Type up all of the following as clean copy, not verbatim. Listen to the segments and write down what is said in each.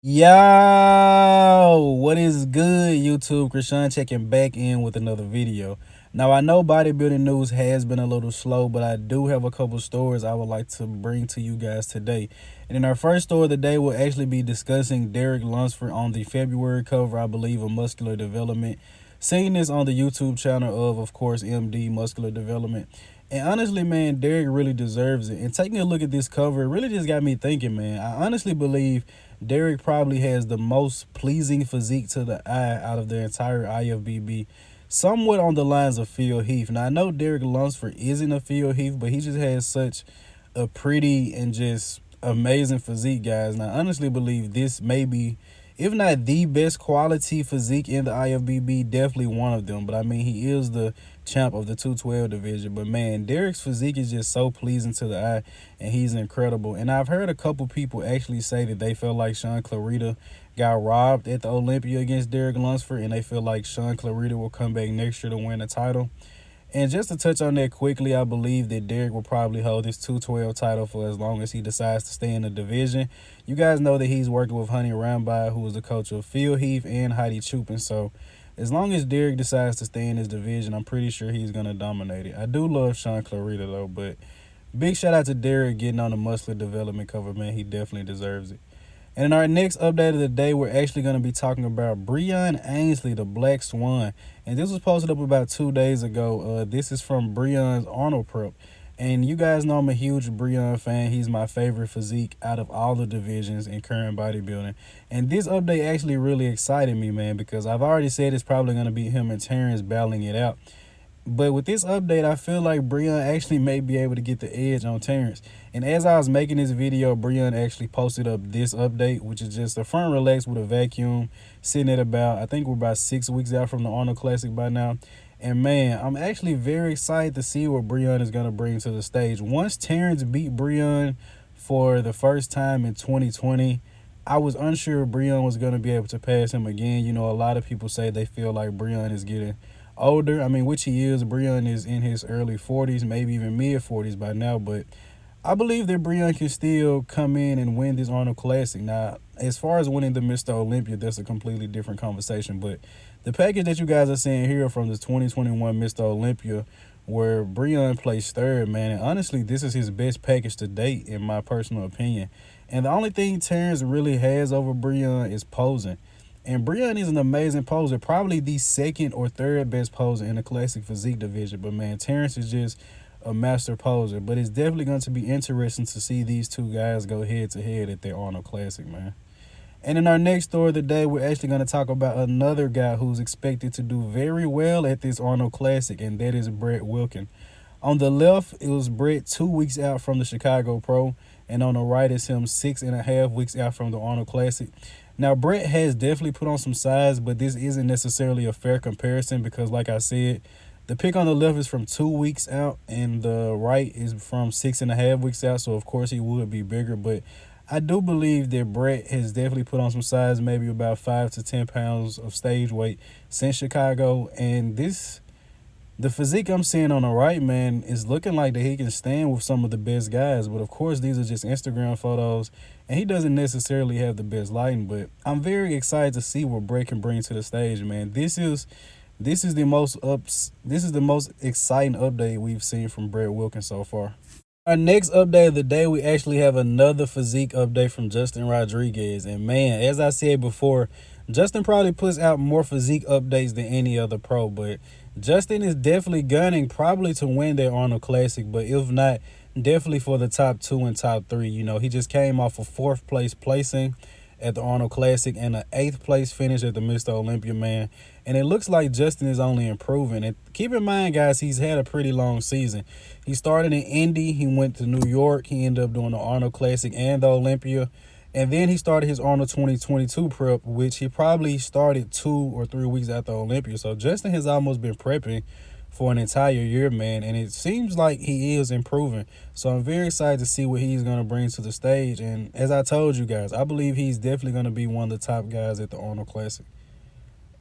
Yo, what is good, YouTube? Krishan checking back in with another video. Now, I know bodybuilding news has been a little slow, but I do have a couple stories I would like to bring to you guys today. And in our first story of the day, we'll actually be discussing Derek Lunsford on the February cover, I believe, of Muscular Development. Seeing this on the YouTube channel of course, MD Muscular Development. And honestly, man, Derek really deserves it. And taking a look at this cover, it really just got me thinking, man. I honestly believe Derek probably has the most pleasing physique to the eye out of the entire IFBB, somewhat on the lines of Phil Heath. Now, I know Derek Lunsford isn't a Phil Heath, but he just has such a pretty and just amazing physique, guys. And I honestly believe this may be, if not the best quality physique in the IFBB, definitely one of them. But I mean, he is the champ of the 212 division. But man, Derek's physique is just so pleasing to the eye, and he's incredible. And I've heard a couple people actually say that they felt like Sean Clarita got robbed at the Olympia against Derek Lunsford, and they feel like Sean Clarita will come back next year to win the title. And just to touch on that quickly, I believe that Derek will probably hold his 212 title for as long as he decides to stay in the division. You guys know that he's working with Honey Rambai, who is the coach of Phil Heath and Heidi Chupin. So as long as Derek decides to stay in his division, I'm pretty sure he's going to dominate it. I do love Sean Clarita, though, but big shout out to Derek getting on the Muscular Development cover, man. He definitely deserves it. And in our next update of the day, we're actually going to be talking about Breon Ansley, the Black Swan. And this was posted up about 2 days ago. This is from Breon's Arnold prep. And you guys know I'm a huge Breon fan. He's my favorite physique out of all the divisions in current bodybuilding. And this update actually really excited me, man, because I've already said it's probably going to be him and Terrence battling it out. But with this update, I feel like Breon actually may be able to get the edge on Terrence. And as I was making this video, Breon actually posted up this update, which is just a front relax with a vacuum, sitting at about, I think we're about 6 weeks out from the Arnold Classic by now. And man, I'm actually very excited to see what Breon is going to bring to the stage. Once Terrence beat Breon for the first time in 2020, I was unsure if Breon was going to be able to pass him again. You know, a lot of people say they feel like Breon is getting older. I mean, which he is. Breon is in his early 40s, maybe even mid 40s by now. But I believe that Breon can still come in and win this Arnold Classic. Now, as far as winning the Mr. Olympia, that's a completely different conversation. But the package that you guys are seeing here from the 2021 Mr. Olympia, where Breon placed third, man, and honestly, this is his best package to date, in my personal opinion. And the only thing Terrence really has over Breon is posing. And Breon is an amazing poser, probably the second or third best poser in the classic physique division. But man, Terrence is just a master poser. But it's definitely going to be interesting to see these two guys go head to head at their Arnold Classic, man. And in our next story of the day, we're actually going to talk about another guy who's expected to do very well at this Arnold Classic, and that is Brett Wilkin. On the left, it was Brett 2 weeks out from the Chicago Pro, and on the right is him 6.5 weeks out from the Arnold Classic. Now, Brett has definitely put on some size, but this isn't necessarily a fair comparison because, like I said, the pick on the left is from 2 weeks out, and the right is from 6.5 weeks out, so of course he would be bigger. But I do believe that Brett has definitely put on some size, maybe about 5 to 10 pounds of stage weight since Chicago, and the physique I'm seeing on the right, man, is looking like that he can stand with some of the best guys. But of course, these are just Instagram photos, and he doesn't necessarily have the best lighting. But I'm very excited to see what Brett can bring to the stage, man. This is the most exciting update we've seen from Brett Wilkin so far. Our next update of the day, we actually have another physique update from Justin Rodriguez. And man, as I said before, Justin probably puts out more physique updates than any other pro, but Justin is definitely gunning probably to win their Arnold Classic, but if not, definitely for the top 2 and top 3. You know, he just came off a 4th place placing at the Arnold Classic and an 8th place finish at the Mr. Olympia, man. And it looks like Justin is only improving. And keep in mind, guys, he's had a pretty long season. He started in Indy. He went to New York. He ended up doing the Arnold Classic and the Olympia. And then he started his Arnold 2022 prep, which he probably started 2 or 3 weeks after Olympia. So Justin has almost been prepping for an entire year, man, and it seems like he is improving. So I'm very excited to see what he's going to bring to the stage. And as I told you guys, I believe he's definitely going to be one of the top guys at the Arnold Classic.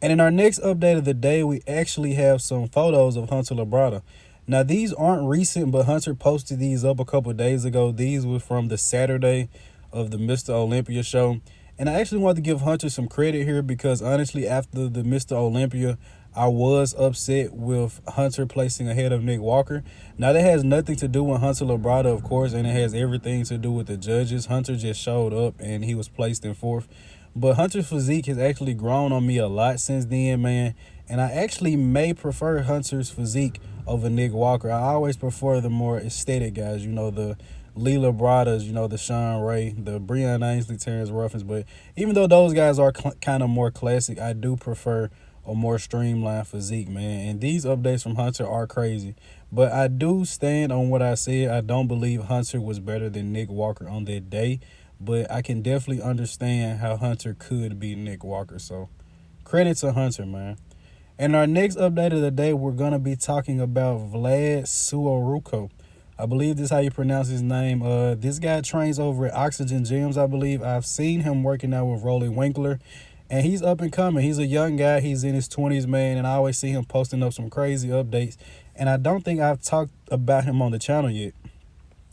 And in our next update of the day, we actually have some photos of Hunter Labrada. Now, these aren't recent, but Hunter posted these up a couple of days ago. These were from the Saturday of the Mr. Olympia show. And I actually want to give Hunter some credit here because honestly, after the Mr. Olympia, I was upset with Hunter placing ahead of Nick Walker. Now, that has nothing to do with Hunter Labrada, of course, and it has everything to do with the judges. Hunter just showed up and he was placed in fourth. But Hunter's physique has actually grown on me a lot since then, man. And I actually may prefer Hunter's physique over Nick Walker. I always prefer the more aesthetic guys, the Leela Bradas, the Sean Ray, the Breon Ansley, Terrence Ruffins. But even though those guys are kind of more classic, I do prefer a more streamlined physique, man. And these updates from Hunter are crazy. But I do stand on what I said. I don't believe Hunter was better than Nick Walker on that day. But I can definitely understand how Hunter could beat Nick Walker. So credit to Hunter, man. And our next update of the day, we're going to be talking about Vlad Suaruco. I believe this is how you pronounce his name. This guy trains over at Oxygen Gyms, I believe. I've seen him working out with Rolly Winkler, and he's up and coming. He's a young guy. He's in his 20s, man, and I always see him posting up some crazy updates. And I don't think I've talked about him on the channel yet.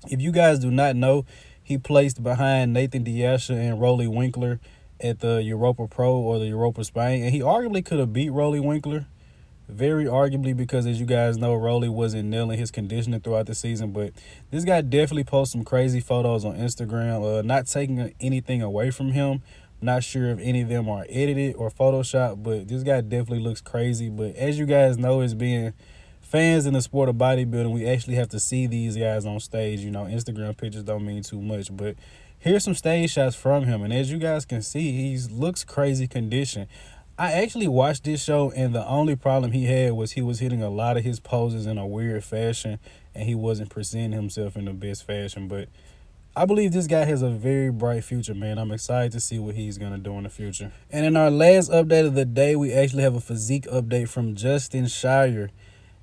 If you guys do not know, he placed behind Nathan Diasha and Rolly Winkler at the Europa Pro or the Europa Spain, and he arguably could have beat Rolly Winkler. Very arguably, because as you guys know, Rolly wasn't nailing his conditioning throughout the season. But this guy definitely posts some crazy photos on Instagram. Not taking anything away from him. Not sure if any of them are edited or Photoshopped, but this guy definitely looks crazy. But as you guys know, as being fans in the sport of bodybuilding, we actually have to see these guys on stage. Instagram pictures don't mean too much, but here's some stage shots from him. And as you guys can see, he looks crazy conditioned. I actually watched this show, and the only problem he had was he was hitting a lot of his poses in a weird fashion, and he wasn't presenting himself in the best fashion. But I believe this guy has a very bright future, man. I'm excited to see what he's going to do in the future. And in our last update of the day, we actually have a physique update from Justin Shire.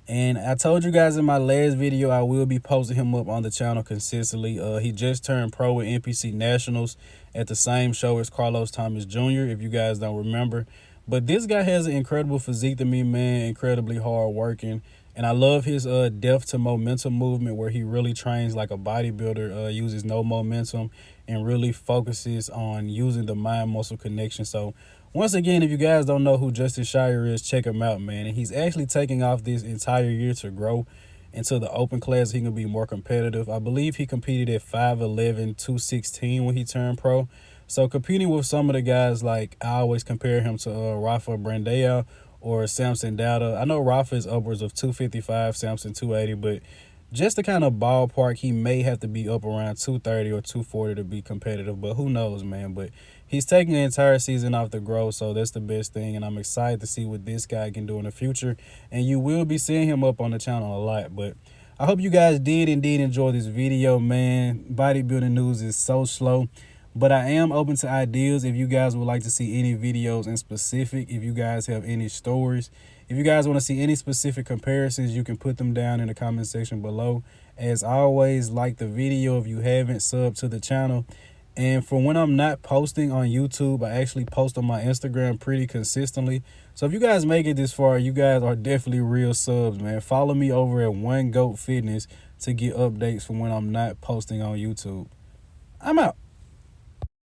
And I told you guys in my last video I will be posting him up on the channel consistently. He just turned pro with NPC Nationals at the same show as Carlos Thomas Jr., if you guys don't remember. But this guy has an incredible physique to me, man, incredibly hard working. And I love his depth to momentum movement, where he really trains like a bodybuilder, uses no momentum and really focuses on using the mind-muscle connection. So once again, if you guys don't know who Justin Shire is, check him out, man. And he's actually taking off this entire year to grow into the open class. He can be more competitive. I believe he competed at 5'11", 216 when he turned pro. So competing with some of the guys, like I always compare him to Rafa Brandao or Samson Dowda. I know Rafa is upwards of 255, Samson 280, but just the kind of ballpark, he may have to be up around 230 or 240 to be competitive, but who knows, man. But he's taking the entire season off to grow, so that's the best thing, and I'm excited to see what this guy can do in the future. And you will be seeing him up on the channel a lot. But I hope you guys did indeed enjoy this video, man. Bodybuilding news is so slow. But I am open to ideas if you guys would like to see any videos in specific, if you guys have any stories. If you guys want to see any specific comparisons, you can put them down in the comment section below. As always, like the video if you haven't, sub to the channel. And for when I'm not posting on YouTube, I actually post on my Instagram pretty consistently. So if you guys make it this far, you guys are definitely real subs, man. Follow me over at One Goat Fitness to get updates from when I'm not posting on YouTube. I'm out.